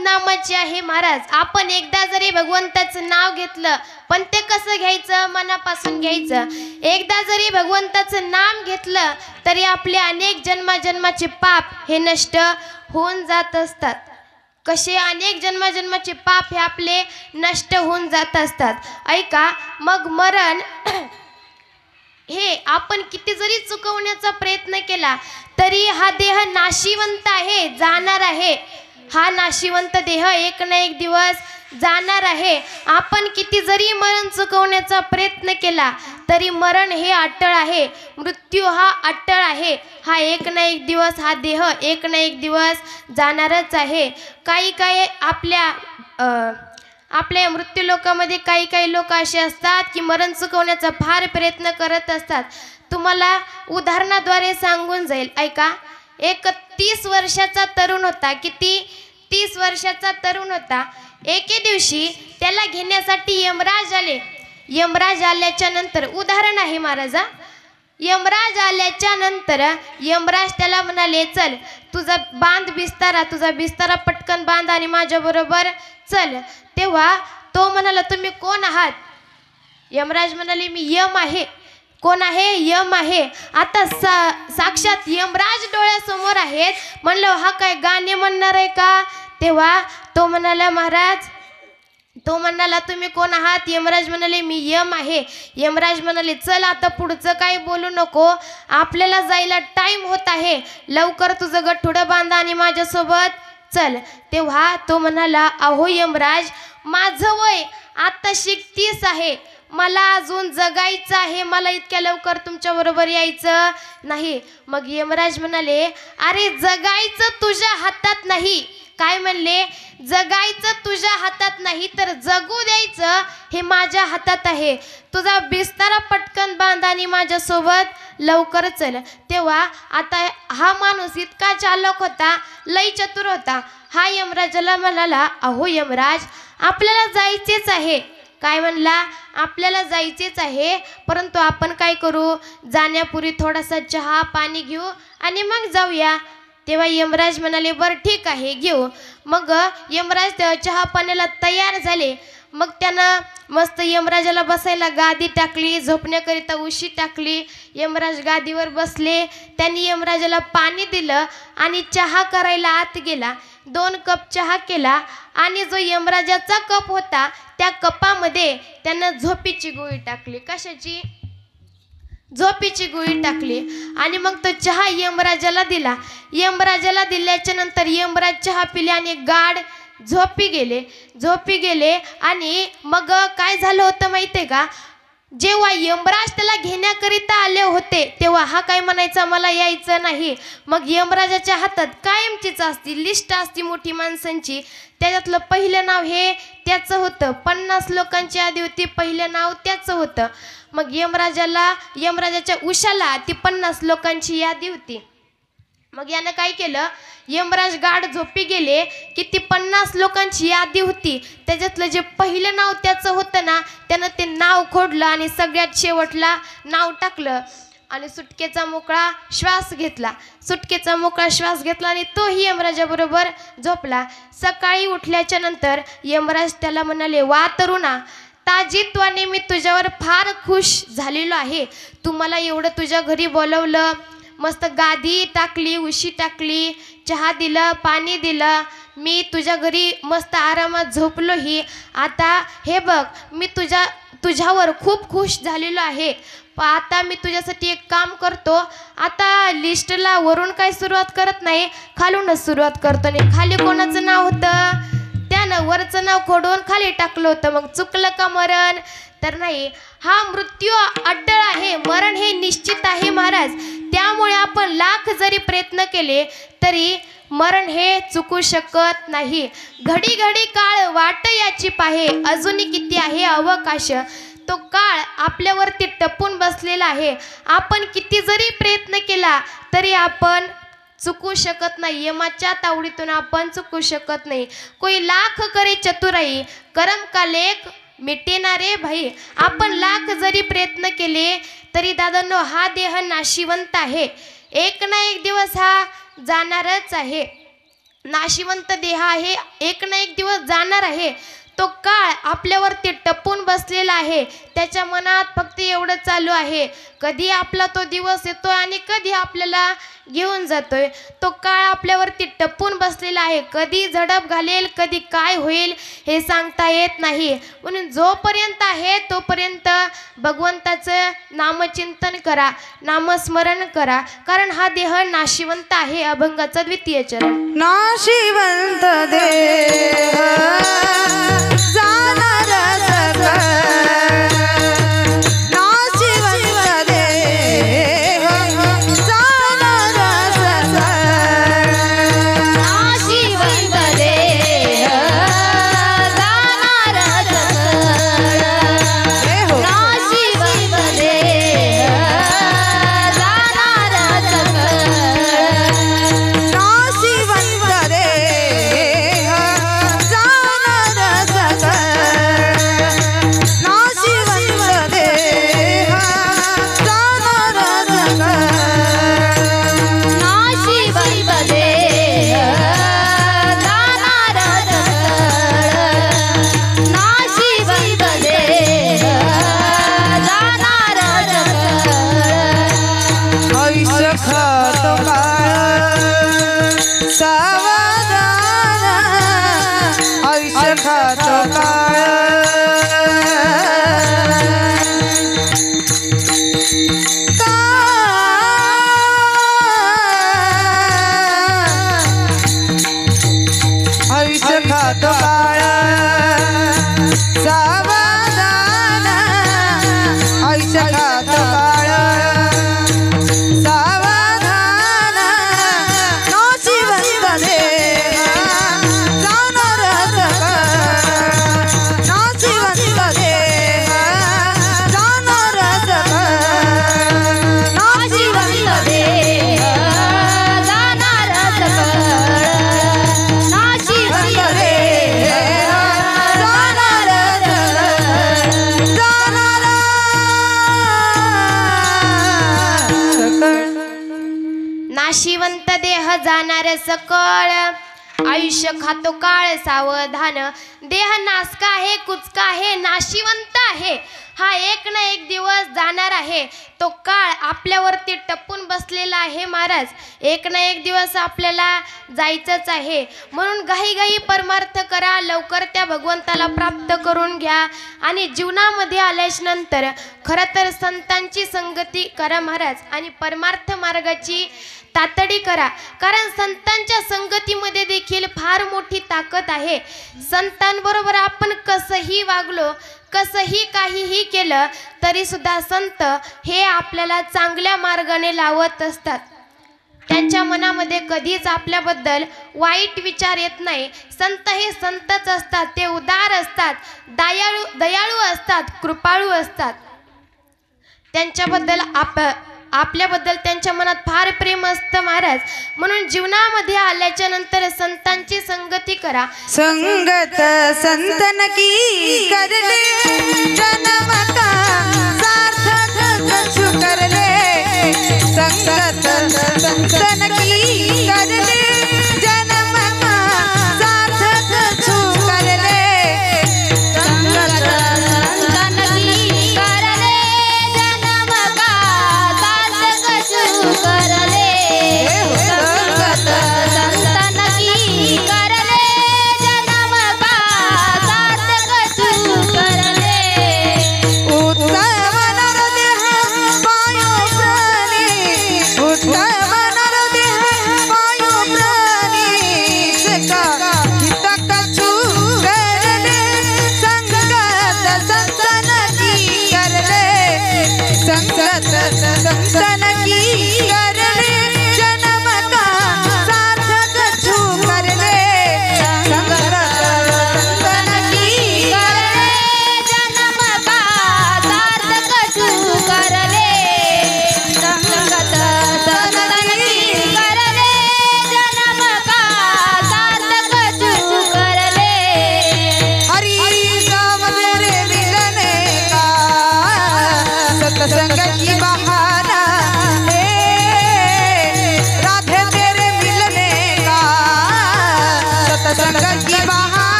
नामाची आहे महाराज. आपण एकदा जरी भगवंताचं नाव घेतलं, पण ते कसं घ्यायचं? मनापासून घ्यायचं. एकदा जरी भगवंताचं नाम घेतलं तरी आपले अनेक जन्माजन्माचे पाप हे नष्ट होऊन जात असतात. कसे अनेक जन्माजन्माचे पाप हे आपले नष्ट होऊन जात असतात. ऐका, मग मरण हे आपण किती जरी चुकवण्याचा प्रयत्न केला तरी हा देह नाशिवंत आहे, जाणार आहे. हा नाशिवंत देह एक ना एक दिवस जाणार आहे. आपण किती जरी मरण चुकवण्याचा प्रयत्न केला तरी मरण हे अटळ आहे. मृत्यू हा अटळ आहे. हा एक ना एक दिवस, हा देह एक ना एक दिवस जाणारच आहे. काही आपल्या मृत्यू लोकांमध्ये काही लोक असे असतात की मरण चुकवण्याचा फार प्रयत्न करत असतात. तुम्हाला उदाहरणाद्वारे सांगून जाईल. ऐका, एक 30 वर्षाचा तरुण होता. किती? 30 वर्षाचा तरुण होता. एके दिवशी त्याला घेण्यासाठी यमराज आले. यमराज आल्याच्या नंतर, उदाहरण आहे महाराजा, यमराज आल्याच्या नंतर यमराज त्याला म्हणाले, चल तुझा तुझा बिस्तारा पटकन बांध आणि माझ्याबरोबर चल. तेव्हा तो म्हणाला, तुम्ही कोण आहात? यमराज म्हणाले, मी यम आहे. कोण आहे? यम आहे. आता साक्षात यमराज डोळ्यासमोर आहेत. म्हणलं, हा काय गाणे म्हणणार आहे का? तेव्हा तो म्हणाला, महाराज, तो म्हणाला, तुम्ही कोण आहात? यमराज म्हणाले, मी यम आहे. यमराज म्हणाले, चल आता पुढचं काही बोलू नको, आपल्याला जायला टाइम होत आहे, लवकर तुझं गठुडं बांधा आणि माझ्यासोबत चल. तेव्हा तो म्हणाला, अहो यमराज, माझं वय आता 30 आहे, मला अजून जगायचं आहे, मला इतक्या लवकर तुमच्या बरोबर यायचं नाही. मग यमराज म्हणाले, अरे जगायचं तुझ्या हातात नाही. काय म्हणले? जगायचं तुझ्या हातात नाही, तर जगू द्यायचं हे माझ्या हातात आहे. तुझा बिस्तारा पटकन बांध आणि माझ्यासोबत लवकर चल. तेव्हा आता हा माणूस इतका चालक होता, लई चतुर होता. हा यमराजाला म्हणाला, अहो यमराज, आपल्याला जायचेच आहे. काय म्हणला? आपल्याला जायचेच आहे, परंतु आपण काय करू? जाण्यापूर्वी थोडासा चहा पाणी घेऊ आणि मग जाऊया. तेव्हा यमराज म्हणाले, बरं ठीक आहे, घेऊ. मग यमराज चहा पाण्याला तयार झाले. मग त्यानं मस्त यमराजाला बसायला गादी टाकली, झोपण्याकरिता उशी टाकली. यमराज गादीवर बसले. त्यांनी यमराजाला पाणी दिलं आणि चहा करायला आत गेला. 2 कप चहा केला आणि जो यमराजाचा कप होता त्या कपामध्ये त्यानं झोपेची गोळी टाकली. कशाची? झोपेची गोळी टाकली. आणि मग तो चहा यमराजाला दिला. यमराजाला दिल्याच्या नंतर यमराज चहा पिले आणि गाढ झोपी गेले. आणि मग काय झालं होतं माहिती आहे का? जेव्हा यमराज त्याला घेण्याकरिता आले होते तेव्हा हा काय म्हणायचा, मला यायचं नाही. मग यमराजाच्या हातात कायमचीच असती लिस्ट असती मोठी माणसांची. त्याच्यातलं पहिलं नाव हे त्याचं होतं. 50 लोकांची यादी होती, पहिलं नाव त्याचं होतं. मग यमराजाच्या उशाला ती 50 लोकांची यादी होती. मग यानं काय केलं? यमराज गाढ झोपी गेले की ती 50 लोकांची यादी होती, त्याच्यातलं जे पहिलं नाव त्याचं होतं ना, त्यानं ते नाव खोडलं आणि सगळ्यात शेवटला नाव टाकलं आणि सुटकेचा मोकळा श्वास घेतला आणि तोही यमराजाबरोबर झोपला. सकाळी उठल्याच्या नंतर यमराज त्याला म्हणाले, वा तरुणा, ताजित्वाने मी तुझ्यावर फार खुश झालेलो आहे. तू मला एवढं तुझ्या घरी बोलवलं, मस्त गादी टाकली, उशी टाकली, चहा दिलं, पाणी दिलं, मी तुझ्या घरी मस्त आरामात झोपलोही. आता हे बघ, मी तुझ्यावर खूप खुश झालेलो आहे. आता मी तुझ्यासाठी एक काम करतो. आता लिस्टला वरून काही सुरुवात करत नाही, खालूनच सुरुवात करतो. आणि खाली कोणाचं नाव होतं? त्यानं वरचं नाव खोडून खाली टाकलं होतं. मग चुकलं का मरण? तर नाही. हा मृत्यू अड्डळ आहे, मरण हे निश्चित आहे महाराज. त्यामुळे आपण लाख जरी प्रयत्न केले तरी मरण हे चुकू शकत नाही. घडी घडी काळ वाट याची पाहे, अजूनही किती आहे अवकाश. तो काळ आपल्यावरती टपून बसलेला आहे. आपण किती जरी प्रयत्न केला तरी आपण चुकू शकत नाही. यमाच्या तावडीतून आपण चुकू शकत नाही. कोई लाख करे चतुराई, करम का लेख मिटेना रे भाई. आपण लाख जरी प्रयत्न केले तरी दादांनो, हा देह नाशिवंत आहे. एक ना एक दिवस हा जाणारच आहे. नाशिवंत देह आहे, एक ना एक दिवस जाणार आहे. तो काळ आपल्यावरती टपून बसलेला आहे. त्याच्या मनात फक्त एवढं चालू आहे, कधी आपला तो दिवस येतोय आणि कधी आपल्याला घेऊन जातोय. तो काळ आपल्यावरती टपून बसलेला आहे. कधी झडप घालेल, कधी काय होईल हे सांगता येत नाही. म्हणून जोपर्यंत आहे तोपर्यंत भगवंताचं नामचिंतन करा, नामस्मरण करा. कारण हा देह नाशिवंत आहे. अभंगाचा द्वितीय चरण. नाशिवंत देह जाणार नाशिवंत देह जाणारे सकळ, आयुष्य खातो काळ सावधान. देह नासका आहे, कुचका आहे, नाशिवंत आहे. हा एक ना एक दिवस जाणार आहे. तो काळ आपल्यावरती टपून बसलेला आहे महाराज. एक ना एक दिवस आपल्याला जायचंच आहे. म्हणून घाई परमार्थ करा, लवकर त्या भगवंताला प्राप्त करून घ्या. आणि जीवनामध्ये आल्याच्या नंतर खरं तर संतांची संगती करा महाराज, आणि परमार्थ मार्गाची तातडी करा. कारण संतांच्या संगतीमध्ये देखील फार मोठी ताकद आहे. संतांबरोबर आपण कसंही वागलो, कसंही काहीही केलं तरी सुद्धा संत हे आपल्याला चांगल्या मार्गाने लावत असतात. त्यांच्या मनामध्ये कधीच आपल्याबद्दल वाईट विचार येत नाही. संत हे संतच असतात. ते उदार असतात, दयाळू असतात, कृपाळू असतात. त्यांच्याबद्दल आपल्याबद्दल त्यांच्या मनात फार प्रेम असतं महाराज. म्हणून जीवनामध्ये आल्याच्या नंतर संतांची संगती करा. संगत संतन की करले, जन्म का सार्थक कछु करले. संगत संतन की करले, जन्म का सार्थक कछु करले. संगत संतन की करले, जन्म का सार्थक कछु करले. संगत संतन की करले, जन्म का सार्थक कछु करले. उत्तम नरदेह पायो प्राणी, उत्तम नरदेह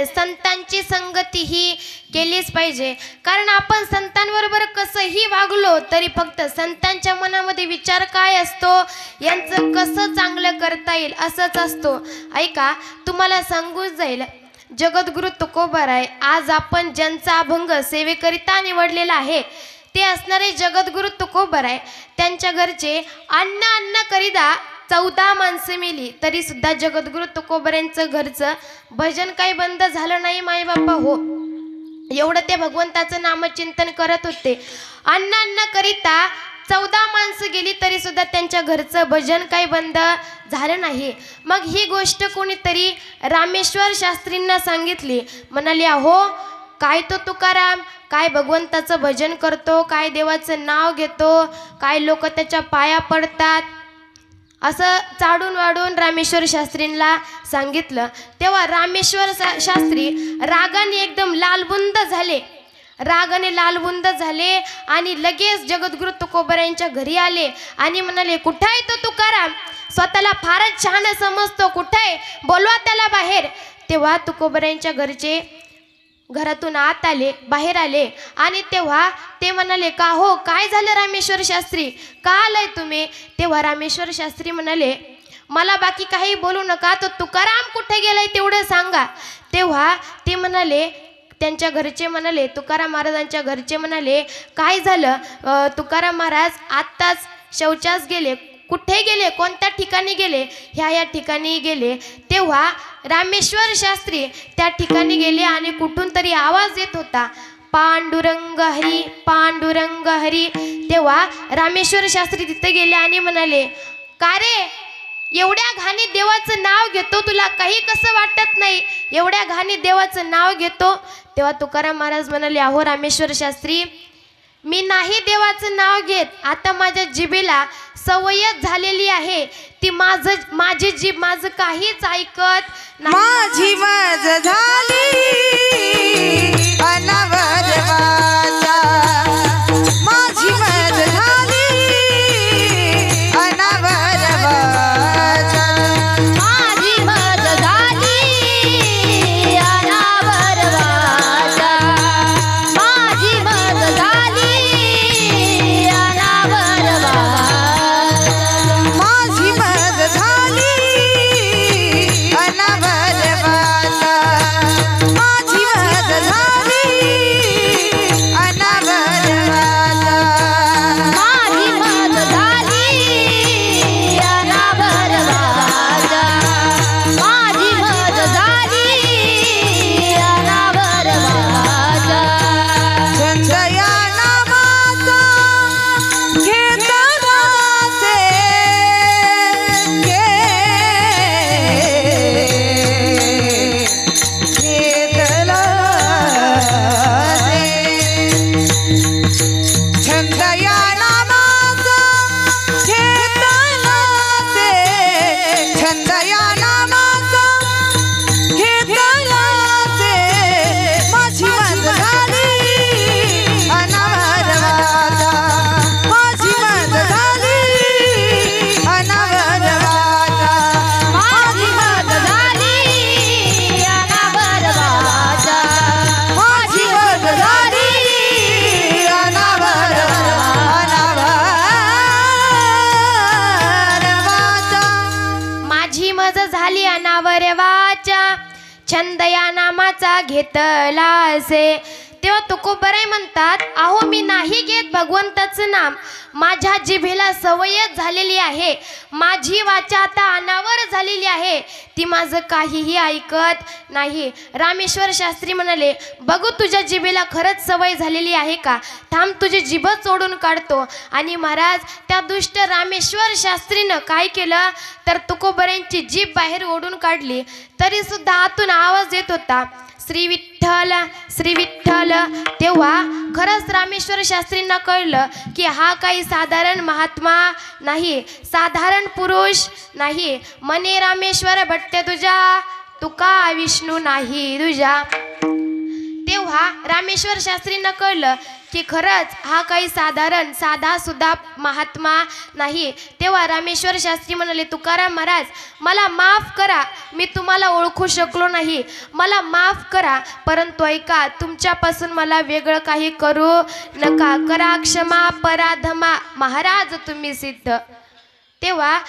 संतांची संगती ही केलीच पाहिजे. कारण आपण संतांबरोबर कसंही वागलो तरी फक्त संतांच्या मनामध्ये विचार काय असतो, यांचं कसं चांगलं करता येईल असंच असतो. ऐका, तुम्हाला सांगून जाईल, जगद्गुरु तुकोबाराय आज आपण ज्यांचा अभंग सेवेकरिता निवडलेला आहे ते असणारे जगद्गुरु तुकोबाराय. त्यांच्या घरचे अन्न करिता 14 माणसं मिली तरी सुद्धा जगद्गुरु तुकोबारायांचं घरचं भजन काही बंद झालं नाही माई बाप्पा हो. एवढं ते भगवंताचं नामचिंतन करत होते. अन्न करिता 14 माणसं गेली तरी सुद्धा त्यांच्या घरचं भजन काही बंद झालं नाही. मग ही गोष्ट कोणीतरी रामेश्वर शास्त्रींना सांगितली. म्हणाले, अहो काय तो तुकाराम काय भगवंताचं भजन करतो, काय देवाचं नाव घेतो, काय लोक त्याच्या पाया पडतात, असं चाडून वाढून रामेश्वर शास्त्रींना सांगितलं. तेव्हा रामेश्वर शास्त्री रागाने एकदम लालबुंद झाले आणि लगेच जगद्गुरु तुकोबारायांच्या घरी आले आणि म्हणाले, कुठं आहे तो तुकाराम, स्वतःला फारच छान समजतो, कुठं आहे, बोलवा त्याला बाहेर. तेव्हा तुकोबारायांच्या घरचे घरातून बाहेर आले आणि तेव्हा ते म्हणाले, का हो काय झालं रामेश्वर शास्त्री, का आलाय तुम्ही. तेव्हा रामेश्वर शास्त्री म्हणाले, मला बाकी काही बोलू नका, तो तुकाराम कुठे गेलाय तेवढं सांगा. तेव्हा ते म्हणाले, त्यांच्या घरचे म्हणाले, तुकाराम महाराजांच्या घरचे म्हणाले, काय झालं, तुकाराम महाराज आत्ताच शौचास गेले. कुठे गेले, कोणत्या ठिकाणी गेले, ह्या ठिकाणी गेले. तेव्हा रामेश्वर शास्त्री त्या ठिकाणी गेले आणि कुठून तरी आवाज येत होता, पांडुरंग हरी पांडुरंग हरी. तेव्हा रामेश्वर शास्त्री तिथे गेले आणि म्हणाले, का रे एवढ्या घाणी देवाचं नाव घेतो, तुला काही कसं वाटत नाही, एवढ्या घाणी देवाचं नाव घेतो. तेव्हा तुकाराम महाराज म्हणाले, अहो रामेश्वर शास्त्री, मी नाही देवाचं नाव घेत, आता माझ्या जिभेला सवयच झालेली आहे, ती माझी जीभ माझं काहीच ऐकत नाही. माझी मज झाली अनावर वाचा, माझी मज झाली अनावर वाचा, माझी मज झाली अनावर वाचा, माझी मज झाली अनावर वाचा, माझी मज झाली अनावर वाचा, माझी मज झाली अनावर वाचा, माझी मज झाली अनावर वाचा, माझी मज झाली अनावर वाचा. छंद या नामाचा घेतला से घेतला से, छंद या नामाचा घेतला से, छंद या नामाचा घेतला से, माझी मज झाली अनावर वाचा, माझी मज झाली अनावर वाचा, माझी मज झाली अनावर वाचा, माझी मज झाली अनावर वाचा. माझी मज झाली अनावर वाचा, छंद या नामाचा घेतला असे. तेव्हा तुकोबाराय म्हणतात, अहो मी नाही घेत भगवंताचं नाम, माझ्या जिभेला सवयच झालेली आहे, माझी वाचा आता अनावर झालेली आहे, ती माझं काहीही ऐकत नाही. रामेश्वर शास्त्री म्हणाले, बघू तुझ्या जिभेला खरंच सवय झालेली आहे का, थांब तुझी जिभ चोडून काढतो. आणि महाराज त्या दुष्ट रामेश्वर शास्त्रीनं काय केलं तर तुकोबारायांची जीभ बाहेर ओढून काढली. तरी सुद्धा आतून आवाज येत होता, श्री विठ्ठल श्री विठ्ठल. तेव्हा खरंच रामेश्वर शास्त्रींना कळलं की हा काही साधारण महात्मा नाही, साधारण पुरुष नाही. मने रामेश्वर भट्ट तुझा, तुका विष्णू नाही तुझा. तेव्हा रामेश्वर शास्त्रींना कळलं की खरंच हा काही साधारण साधा सुद्धा महात्मा नाही. तेव्हा रामेश्वर शास्त्री म्हणाले, तुकाराम महाराज मला माफ करा, मी तुम्हाला ओळखू शकलो नाही, मला माफ करा, परंतु ऐका तुमच्यापासून मला वेगळं काही करू नका, करा क्षमा पराधमा महाराज तुम्ही सिद्ध. तेव्हा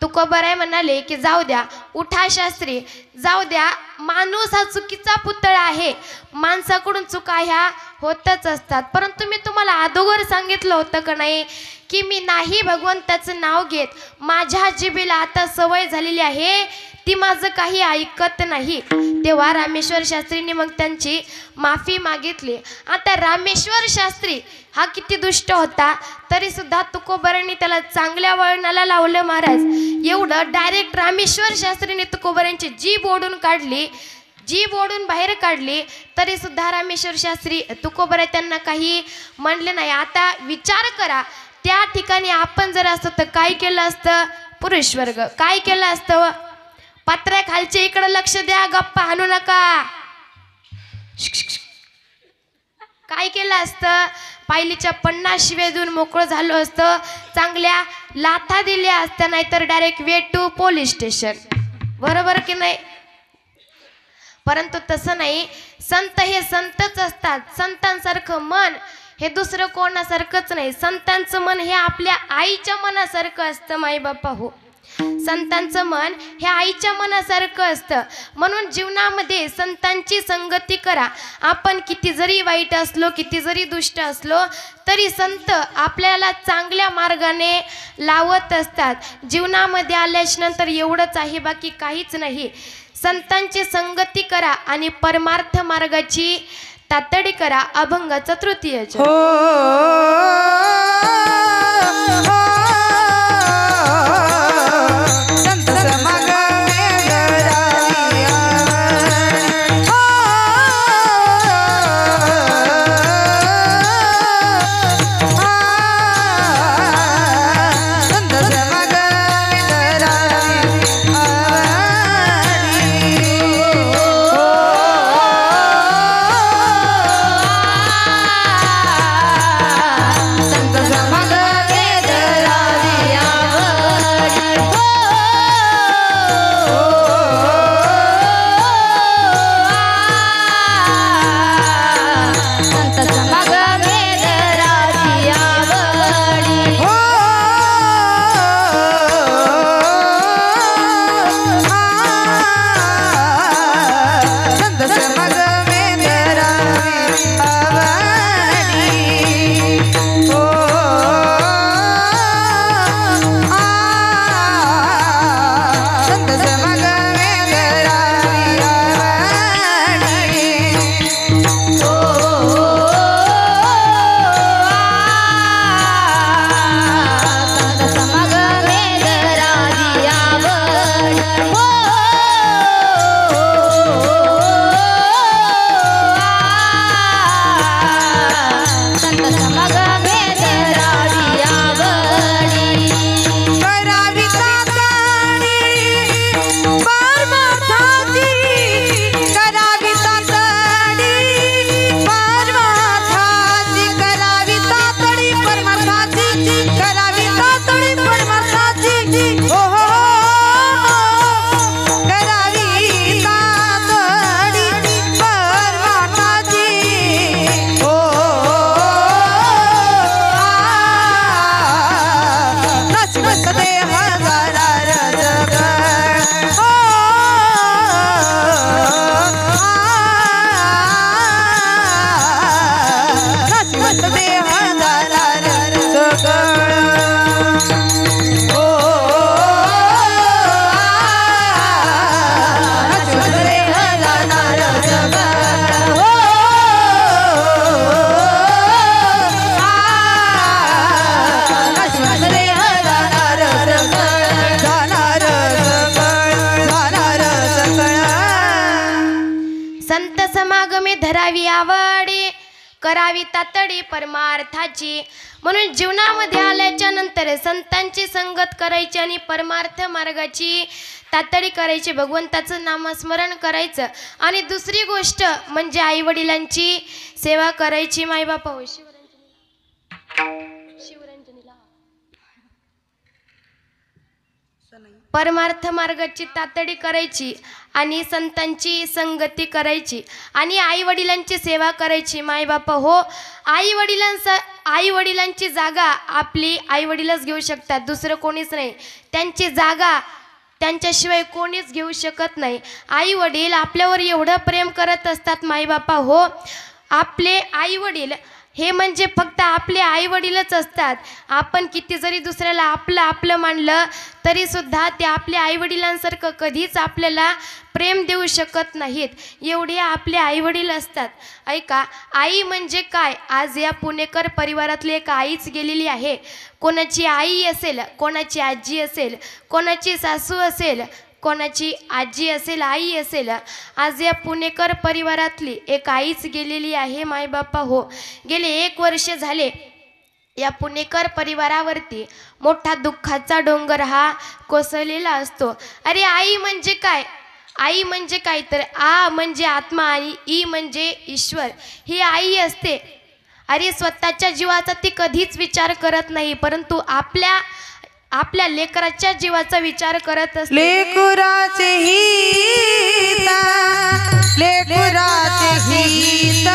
तुकोबराय म्हणाले की जाऊ द्या, उठा शास्त्री, जाऊ द्या, माणूस हा चुकीचा पुतळा आहे, माणसाकडून चुका ह्या होतच असतात, परंतु मी तुम्हाला अगोदर सांगितलं होतं का नाही की मी नाही भगवंताचं नाव घेत, माझ्या जिभेला आता सवय झालेली आहे, ती माझं काही ऐकत नाही. तेव्हा रामेश्वर शास्त्रींनी मग त्यांची माफी मागितली. आता रामेश्वर शास्त्री हा किती दुष्ट होता तरी सुद्धा तुकोबरांनी त्याला चांगल्या वळणाला लावलं महाराज. एवढं डायरेक्ट रामेश्वर शास्त्रीने तुकोबरांची जीभ ओढून काढली, जीभ ओढून बाहेर काढली, तरी सुद्धा रामेश्वर शास्त्री तुकोबरा त्यांना काही म्हणले नाही. आता विचार करा, त्या ठिकाणी आपण जर असतो तर काय केलं असतं? पुरुष वर्ग काय केलं असतं? पत्र्याखालच्या इकडे लक्ष द्या, गप्पा हाणू नका. काय केलं असतं? पायलीच्या 50 शिव्या देऊन मोकळं झालं असतं, चांगल्या लाथा दिल्या असत्या, नाहीतर direct way to police station. बरोबर की नाही? परंतु तसं नाही, संत हे संतच असतात. संतांसारखं मन हे दुसरं कोणासारखंच नाही. संतांचं मन हे आपल्या आईच्या मनासारखं असतं. माई बाप्पा हो, संतांचं मन हे आईच्या मनासारखं असतं. म्हणून जीवनामध्ये संतांची संगती करा. आपण किती जरी वाईट असलो, किती जरी दुष्ट असलो, तरी संत आपल्याला चांगल्या मार्गाने लावत असतात. जीवनामध्ये आल्याच्या नंतर एवढंच आहे, बाकी काहीच नाही. संतांची संगती करा आणि परमार्थ मार्गाची तातडी करा. अभंगाचा तृतीय करावी तातडी परमार्थाची. म्हणून जीवनामध्ये आल्याच्या नंतर संतांची संगत करायची आणि परमार्थ मार्गाची तातडी करायची, भगवंताचं नामस्मरण करायचं. आणि दुसरी गोष्ट म्हणजे आई वडिलांची सेवा करायची. मायबापा हो शिवरंजनीला परमार्थ मार्गाची तातडी करायची आणि संतांची संगती करायची आणि आई वडिलांची सेवा करायची. मायबापा हो आई वडिलांची जागा आपली आई वडीलच घेऊ शकतात, दुसरं कोणीच नाही. त्यांची जागा त्यांच्याशिवाय कोणीच घेऊ शकत नाही. आई वडील आपल्यावर एवढं प्रेम करत असतात. मायबापा हो आपले आई वडील हे म्हणजे फक्त आपले आई वडीलच असतात. आपण किती जरी दुसऱ्याला आपलं आपलं मानलं तरी सुद्धा ते आपल्या आई वडिलांसारखं कधीच आपल्याला प्रेम देऊ शकत नाहीत. एवढे आपले आई वडील असतात. ऐका, आई म्हणजे काय? आज या पुणेकर परिवारातली एक आईच गेलेली आहे. कोणाची आई असेल, कोणाची आजी असेल, कोणाची सासू असेल, कोणाची आजी असेल, आई असेल. आज या पुणेकर परिवारातली एक आईच गेलेली आहे. मायबापा हो गेले 1 वर्ष झाले या पुणेकर परिवारावरती मोठा दुःखाचा डोंगर हा कोसळलेला असतो. अरे आई म्हणजे काय? आई म्हणजे काय तर आ म्हणजे आत्मा आणि ई म्हणजे ईश्वर. ही आई असते. अरे स्वतःच्या जीवाचा ती कधीच विचार करत नाही, परंतु आपल्या लेकराच्या जीवाचा विचार करत असते. लेकराचे हित, लेकराचे हित,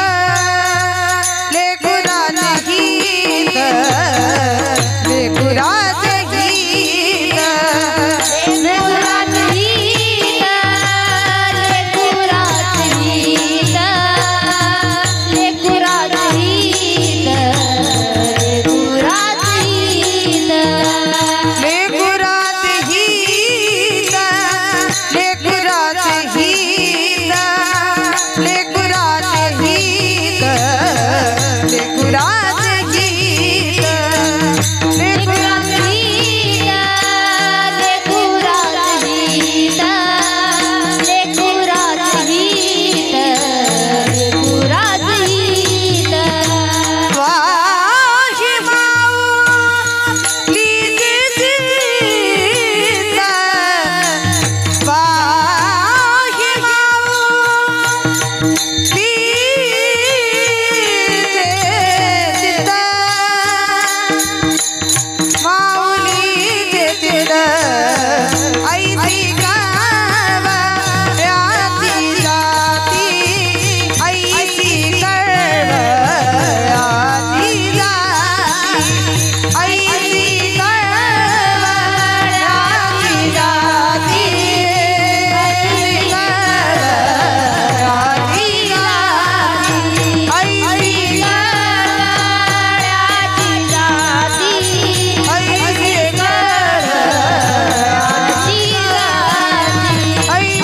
लेकराचे हित, लेकराचे हित, लेकराचे हित, लेकराचे हित, लेकराचे हित, लेकराचे हित. लेकराचे हित, लेकराचे हित, लेकराचे हित, लेकराचे हित, लेकराचे हित, लेकराचे हित, लेकराचे हित, लेकराचे हित. वाही माऊलीचे चित्त, वाही माऊलीचे चित्त, माऊलीचे चित्त, ऐसी कळवळ्याची जाती, ऐसी कळवळ्याची जाती, ऐसी कळवळ्याची जाती, ऐसी कळवळ्याची जाती, ऐसी कळवळ्याची जाती, ऐसी कळवळ्याची जाती, ऐसी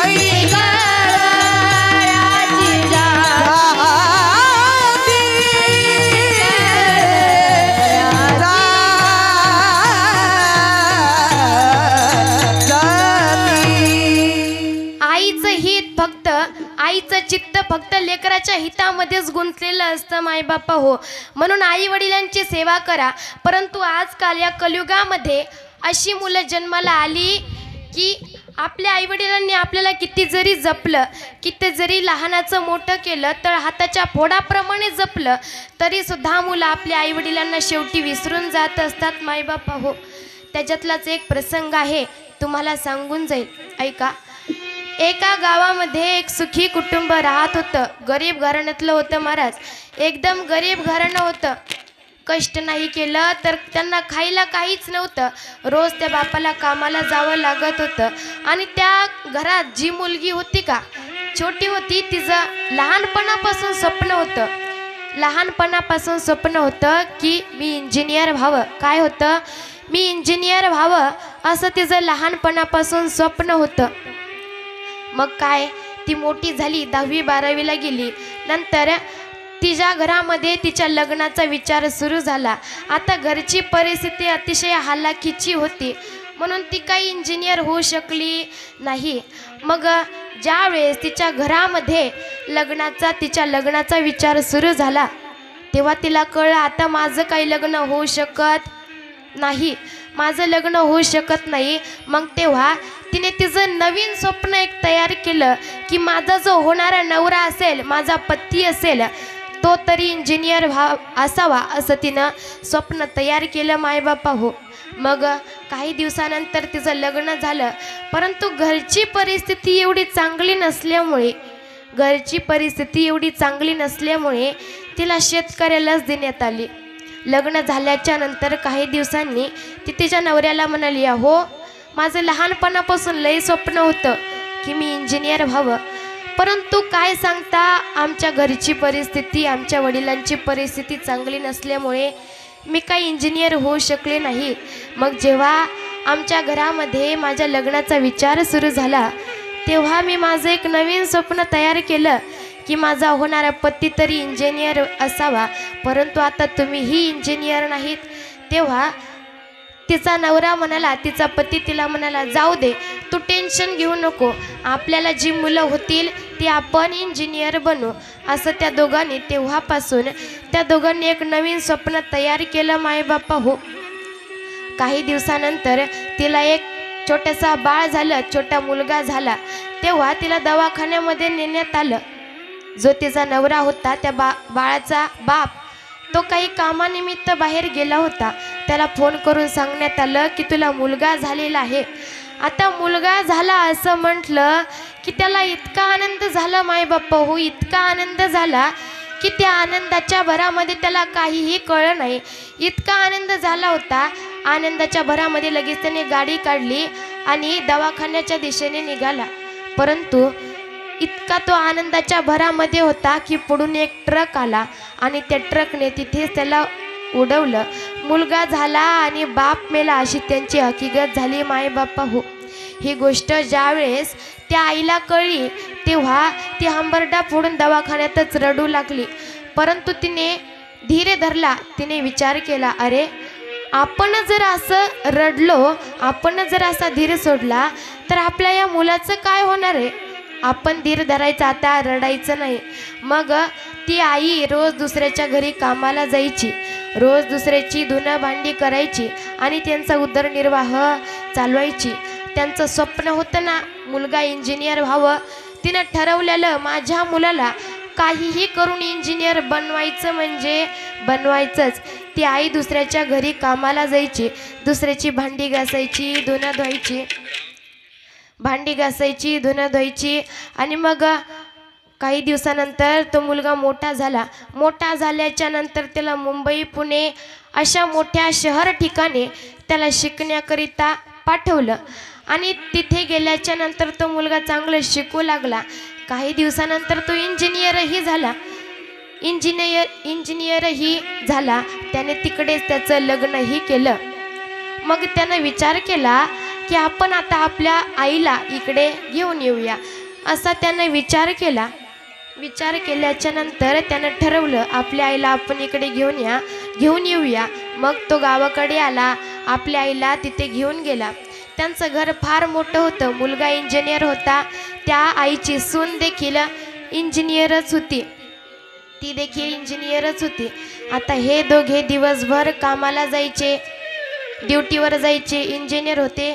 कळवळ्याची आईचं हित फक्त आईचं चित्त फक्त लेकराच्या हितामध्येच गुंतलेलं असतं. मायबापा हो म्हणून आई वडिलांची सेवा करा. परंतु आजकाल या कलियुगामध्ये अशी मुलं जन्माला आली की आपल्या आईवडिलांनी आपल्याला किती जरी जपलं, किती जरी लहानाचं मोठं केलं, तर हाताच्या फोडाप्रमाणे जपलं तरी सुद्धा मुलं आपल्या आईवडिलांना शेवटी विसरून जात असतात. मायबापा हो त्याच्यातलाच एक प्रसंग आहे, तुम्हाला सांगून जाईल. ऐका, एका गावामध्ये एक सुखी कुटुंब राहत होतं. गरीब घराण्यातलं होतं महाराज, एकदम गरीब घराणं होतं. कष्ट नाही केलं तर त्यांना खायला काहीच नव्हतं. रोज त्या बापाला कामाला जावं लागत होतं. आणि त्या घरात जी मुलगी होती का, छोटी होती, तिचं लहानपणापासून स्वप्न होतं की मी इंजिनियर व्हावं. काय होतं? मी इंजिनियर व्हावं असं तिचं लहानपणापासून स्वप्न होतं. मग काय, ती मोठी झाली, 10वी 12वीला गेली. नंतर तिच्या घरामध्ये तिच्या लग्नाचा विचार सुरू झाला. आता घरची परिस्थिती अतिशय हालाखीची होती, म्हणून ती काही इंजिनियर होऊ शकली नाही. मग ज्या वेळेस तिच्या घरामध्ये तिच्या लग्नाचा विचार सुरू झाला, तेव्हा तिला कळलं आता माझं काही लग्न होऊ शकत नाही, माझं लग्न होऊ शकत नाही. मग तेव्हा तिने तिचं नवीन स्वप्न एक तयार केलं की माझा जो होणारा नवरा असेल, माझा पती असेल, तो तरी इंजिनियर असावा असं तिनं स्वप्न तयार केलं मायबापा हो. मग काही दिवसानंतर तिचं लग्न झालं, परंतु घरची परिस्थिती एवढी चांगली नसल्यामुळे तिला शेतकऱ्यालाच देण्यात आली. लग्न झाल्याच्या नंतर काही दिवसांनी ती तिच्या नवऱ्याला म्हणाली, अहो माझं लहानपणापासून लई स्वप्न होतं की मी इंजिनियर व्हावं, परंतु काय सांगता आमच्या घरची परिस्थिती, आमच्या वडिलांची परिस्थिती चांगली नसल्यामुळे मी काही इंजिनियर होऊ शकले नाही. मग जेव्हा आमच्या घरामध्ये माझ्या लग्नाचा विचार सुरू झाला तेव्हा मी माझं एक नवीन स्वप्न तयार केलं की माझा होणारा पती तरी इंजिनियर असावा, परंतु आता तुम्हीही इंजिनियर नाहीत. तेव्हा तिचा नवरा म्हणाला, तिचा पती तिला म्हणाला, जाऊ दे तू टेन्शन घेऊ नको, आपल्याला जी मुलं होतील ती आपण इंजिनियर बनू. असं त्या दोघांनी एक नवीन स्वप्न तयार केलं मायबापा हो. काही दिवसानंतर तिला एक छोटासा बाळ झालं, छोटा मुलगा झाला. तेव्हा तिला दवाखान्यामध्ये नेण्यात आलं. जो तिचा नवरा होता त्या बाळाचा बाप तो काही कामानिमित्त बाहेर गेला होता. त्याला फोन करून सांगण्यात आलं की तुला मुलगा झालेला आहे. आता मुलगा झाला असं म्हटलं की त्याला इतका आनंद झाला मायबाप्पा हो, इतका आनंद झाला की त्या आनंदाच्या भरामध्ये त्याला काहीही कळलं नाही. इतका आनंद झाला होता, आनंदाच्या भरामध्ये लगेच त्याने गाडी काढली आणि दवाखान्याच्या दिशेने निघाला. परंतु इतका तो आनंदाच्या भरामध्ये होता की पुढून एक ट्रक आला आणि त्या ट्रकने तिथेच त्याला उडवलं. मुलगा झाला आणि बाप मेला अशी त्यांची हकीकत झाली मायबापा हो. ही गोष्ट ज्यावेळेस त्या आईला कळली तेव्हा ती हंबरडा फोडून दवाखान्यातच रडू लागली. परंतु तिने धीर धरला. तिने विचार केला, अरे आपण जर असं रडलो, आपण जर असा धीर सोडला तर आपल्या या मुलाचं काय होणार आहे. आपण धीर धरायचा, आता रडायचं नाही. मग ती आई रोज दुसऱ्याच्या घरी कामाला जायची, रोज दुसऱ्याची धुणं भांडी करायची आणि त्यांचा उदरनिर्वाह चालवायची. त्यांचं स्वप्न होतं ना मुलगा इंजिनियर व्हावं. तिनं ठरवलेलं माझ्या मुलाला काहीही करून इंजिनियर बनवायचं म्हणजे बनवायचंच. ती आई दुसऱ्याच्या घरी कामाला जायची, दुसऱ्याची भांडी घासायची, धुणं धुवायची आणि मग काही दिवसानंतर तो मुलगा मोठा झाल्याच्या नंतर त्याला मुंबई, पुणे अशा मोठ्या शहर ठिकाणी त्याला शिकण्याकरिता पाठवलं आणि तिथे गेल्याच्या नंतर तो मुलगा चांगलं शिकू लागला. काही दिवसानंतर तो इंजिनियरही झाला. त्याने तिकडेच त्याचं लग्नही केलं. मग त्यानं विचार केला की आपण आता आपल्या आईला इकडे घेऊन येऊया, असा त्यानं विचार केल्याच्या नंतर त्यानं ठरवलं आपल्या आईला आपण इकडे घेऊन येऊया. मग तो गावाकडे आला, आपल्या आईला तिथे घेऊन गेला. त्यांचं घर फार मोठं होतं. मुलगा इंजिनियर होता, त्या आईची सून देखील इंजिनियरच होती, ती देखील इंजिनियरच होती. आता हे दोघे दिवसभर कामाला जायचे, ड्युटीवर जायचे. इंजिनियर होते,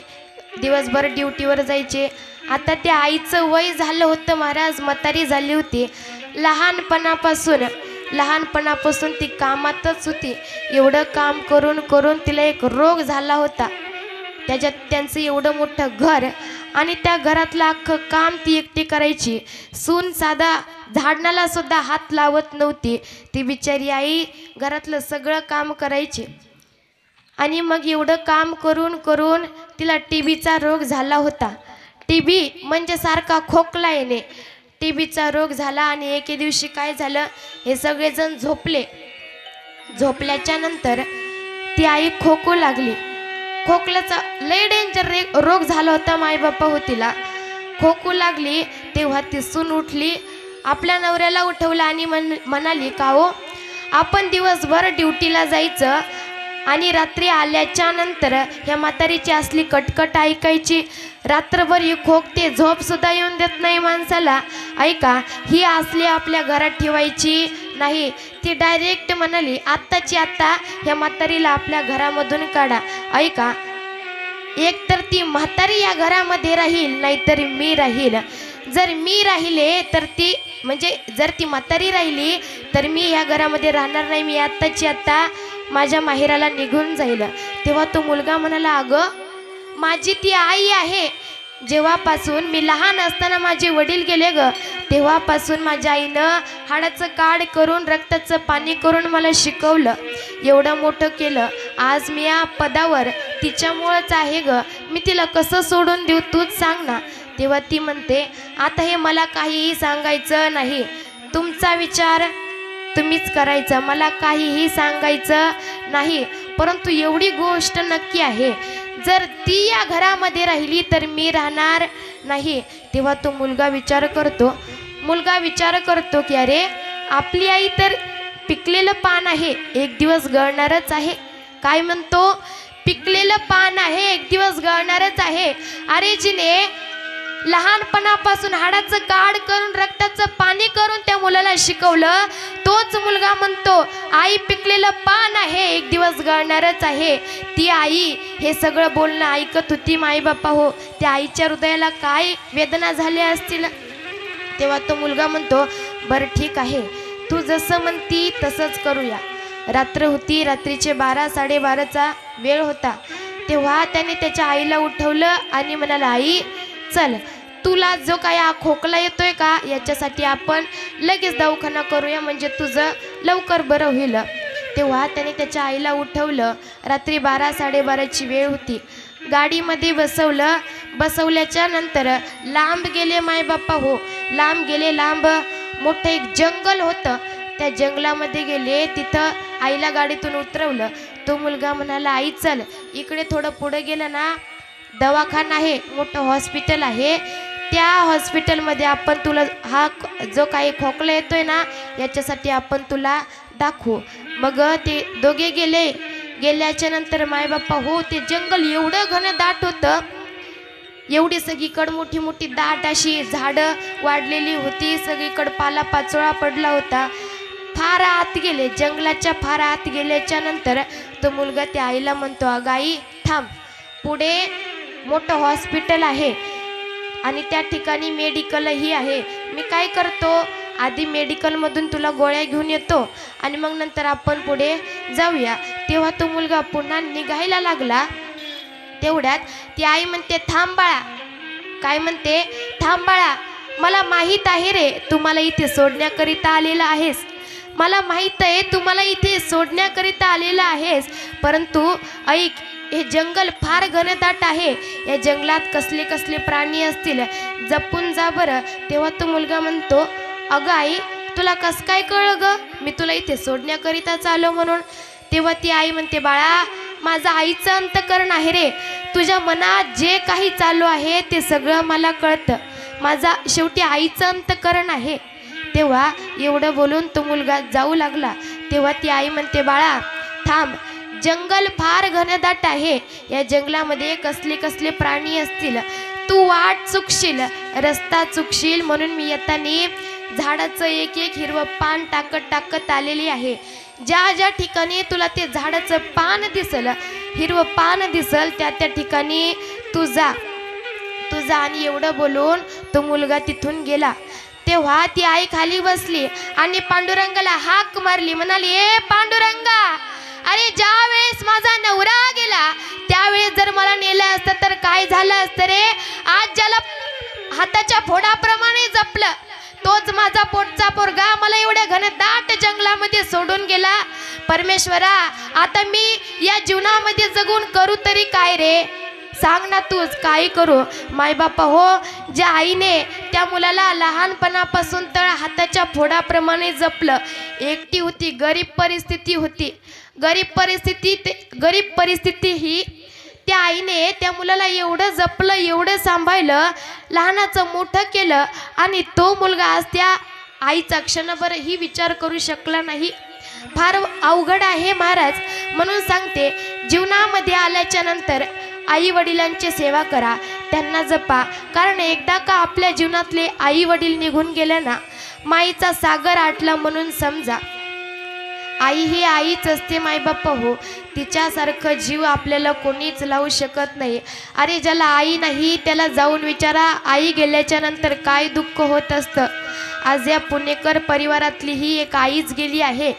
दिवसभर ड्युटीवर जायचे. आता त्या आईचं वय झालं होतं महाराज, म्हातारी झाली होती. लहानपणापासून ती कामातच होती. एवढं काम करून करून तिला एक रोग झाला होता. त्याच्यात त्यांचं एवढं मोठं घर आणि त्या घरातलं अख्खं काम ती एकटी करायची. सून साधा झाडणाला सुद्धा हात लावत नव्हती. ती बिचारी आई घरातलं सगळं काम करायची. आणि मग एवढं काम करून करून तिला टीबीचा रोग झाला होता. टीबी म्हणजे सारखा खोकला येणे, टीबीचा रोग झाला. आणि एके दिवशी काय झालं, हे सगळेजण झोपल्याच्या नंतर ती आई खोकू लागली. खोकल्याचा लय डेंजर रोग झाला होता मायबापा हो. तिला खोकू लागली तेव्हा ती सून उठली, आपल्या नवऱ्याला उठवलं आणि म्हणाली, का हो आपण दिवसभर ड्युटीला जायचं आणि रात्री आल्याच्या नंतर ह्या म्हातारीची असली कटकट ऐकायची. रात्रभर ही खोकते, झोप सुद्धा येऊन देत नाही माणसाला. ऐका, ही असली आपल्या घरात ठेवायची नाही, ती डायरेक्ट म्हणाली आत्ताची आत्ता ह्या म्हातारीला आपल्या घरामधून काढा. ऐका, एक तर ती म्हातारी या घरामध्ये राहील, नाहीतर मी राहील. जर मी राहिले तर ती म्हणजे जर ती म्हातारी राहिली तर मी या घरामध्ये राहणार नाही. मी आत्ताची आत्ता माझ्या माहेराला निघून जाईल. तेव्हा तो मुलगा म्हणाला, अगं माझी ती आई आहे. जेव्हापासून मी लहान असताना माझे वडील गेले ग, तेव्हापासून माझ्या आईनं हाडाचं काढ करून रक्ताचं पाणी करून मला शिकवलं, एवढं मोठं केलं. आज मी या पदावर तिच्यामुळंच आहे ग. मी तिला कसं सोडून देऊ, तूच सांग ना. तेव्हा ती म्हणते, आता हे मला काहीही सांगायचं नाही, तुमचा विचार तुम्हीच करायचा, मला काहीही सांगायचं नाही. परंतु एवढी गोष्ट नक्की आहे, जर ती या घरामध्ये राहिली तर मी राहणार नाही. तेव्हा तो मुलगा विचार करतो की अरे आपली आई तर पिकलेलं पान आहे, एक दिवस गळणारच आहे. काय म्हणतो? पिकलेलं पान आहे, एक दिवस गळणारच आहे. अरे जिने लहानपणापासून हाडाचं काढ करून रक्ताचं पाणी करून त्या मुलाला शिकवलं, तोच मुलगा म्हणतो आई पिकलेलं पान आहे, एक दिवस गळणारच आहे. ती आई हे सगळं बोलणं ऐकत होती. माई बापा हो, त्या आईच्या हृदयाला काय वेदना झाल्या असतील. तेव्हा तो मुलगा म्हणतो, बरं ठीक आहे, तू जसं म्हणती तसंच करूया. रात्र होती, रात्रीचे 12-12:30चा वेळ होता. तेव्हा त्याने त्याच्या आईला उठवलं आणि म्हणाला, आई चल, तुला जो काय खोकला येतोय का, याच्यासाठी आपण लगेच दवाखाना करूया, म्हणजे तुझं लवकर बरं होईल. तेव्हा त्याने त्याच्या आईला उठवलं. रात्री 12-12:30ची वेळ होती. गाडीमध्ये बसवल्याच्या नंतर लांब गेले मायबाप्पा हो, लांब मोठं एक जंगल होतं. त्या जंगलामध्ये गेले, तिथं आईला गाडीतून उतरवलं. तो मुलगा म्हणाला, आई चल, इकडे थोडं पुढे गेलं ना दवाखाना आहे, मोठं हॉस्पिटल आहे, त्या हॉस्पिटलमध्ये आपण तुला हा जो काही खोकला येतोय ना याच्यासाठी आपण तुला दाखवू. मग ते दोघे गेल्याच्या नंतर मायबाप्पा हो, ते जंगल एवढं घनदाट होतं, एवढी सगळीकडं मोठी मोठी दाट अशी झाडं वाढलेली होती, सगळीकडं पालापाचोळा पडला होता. फार आत गेले, जंगलाच्या फार आत गेल्याच्या नंतर तो मुलगा त्या आईला म्हणतो, अगं आई थांब, पुढे मोठं हॉस्पिटल आहे आणि त्या ठिकाणी मेडिकलही आहे. मी काय करतो, आधी मेडिकलमधून तुला गोळ्या घेऊन येतो आणि मग नंतर आपण पुढे जाऊया. तेव्हा तो मुलगा पुन्हा निघायला लागला. तेवढ्यात ती आई म्हणते, थांब बाळा. काय म्हणते? थांब बाळा, मला माहीत आहे रे तू मला इथे सोडण्याकरिता आलेला आहेस, मला माहीत आहे तू मला इथे सोडण्याकरिता आलेला आहेस, परंतु ऐक, हे जंगल फार घनदाट आहे, या जंगलात कसले कसले प्राणी असतील, जपून जा बरं. तेव्हा तो मुलगा म्हणतो, अगं आई तुला कसं काय कळलं ग, मी तुला इथे सोडण्याकरिता चालो म्हणून. तेव्हा ती आई म्हणते, बाळा माझं आईचं अंतकरण आहे रे, तुझ्या मनात जे काही चालू आहे ते सगळं मला कळतं, माझा शेवटी आईचं अंतकरण आहे. तेव्हा एवढं बोलून तो मुलगा जाऊ लागला. तेव्हा ती आई म्हणते, बाळा थांब, जंगल फार घनदाट आहे, या जंगलामध्ये कसले कसले प्राणी असतील, तू वाट चुकशील, रस्ता चुकशील, म्हणून मी येताना झाडाचं एक एक हिरवं पान टाकत आलेली आहे. ज्या ज्या ठिकाणी तुला ते झाडाचं पान दिसल, हिरवं पान दिसल, त्या त्या ठिकाणी तू जा. आणि एवढं बोलून तो मुलगा तिथून गेला. तेव्हा ती आई खाली बसली आणि पांडुरंगाला हाक मारली, म्हणाली, ए पांडुरंगा, अरे ज्या वेळेस माझा नवरा गेला त्यावेळेस जर मला नेलं असतं तर काय झालं असतं रे. आज ज्याला हाताच्या फोडाप्रमाणे जपलं तोच माझा पोटचा पोरगा मला एवढ्या घनदाट जंगलामध्ये सोडून गेला. परमेश्वरा, आता मी या जीवनामध्ये जगून करू तरी काय रे, सांग ना तूच, काय करू. मायबापा हो, ज्या आईने त्या मुलाला लहानपणापासून तळ हाताच्या फोडाप्रमाणे जपलं, एकटी होती, गरीब परिस्थिती ही त्या आईने त्या मुलाला एवढं जपलं, एवढं सांभाळलं, लहानाचं मोठं केलं आणि तो मुलगा आज त्या आईचा क्षणभरही विचार करू शकला नाही. फार अवघड आहे महाराज. म्हणून सांगते, जीवनामध्ये आल्याच्या नंतर आई वडिलांची सेवा करा, त्यांना जपा, कारण एकदा का आपल्या जीवनातले आई वडील निघून गेले ना, माईचा सागर आटला म्हणून समजा. आई ही आईच असते मायबाप हो. तिच्यासारखं जीव आपल्याला कोणीच लावू शकत नाही. अरे ज्याला आई नाही त्याला जाऊन विचारा आई गेल्याच्या नंतर काय दुःख होत असतं. आज या पुणेकर परिवारातली ही एक आईच गेली आहे.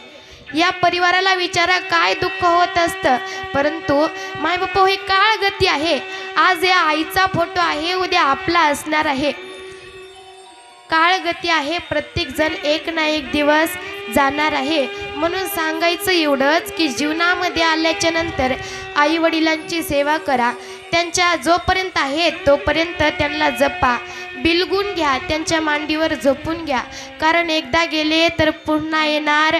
या परिवाराला विचारा काय दुःख होत असतं. परंतु मायबाप हे काळ गती आहे. आज या आईचा फोटो आहे, उद्या आपला असणार आहे. काळ गती आहे. प्रत्येक जण एक ना एक दिवस जाणार आहे. म्हणून सांगायचं एवढंच की जीवनामध्ये आल्याच्या नंतर आई वडिलांची सेवा करा. त्यांच्या जोपर्यंत आहेत तोपर्यंत त्यांना जपा, बिलगून घ्या, त्यांच्या मांडीवर झोपून घ्या. कारण एकदा गेले तर पुन्हा येणार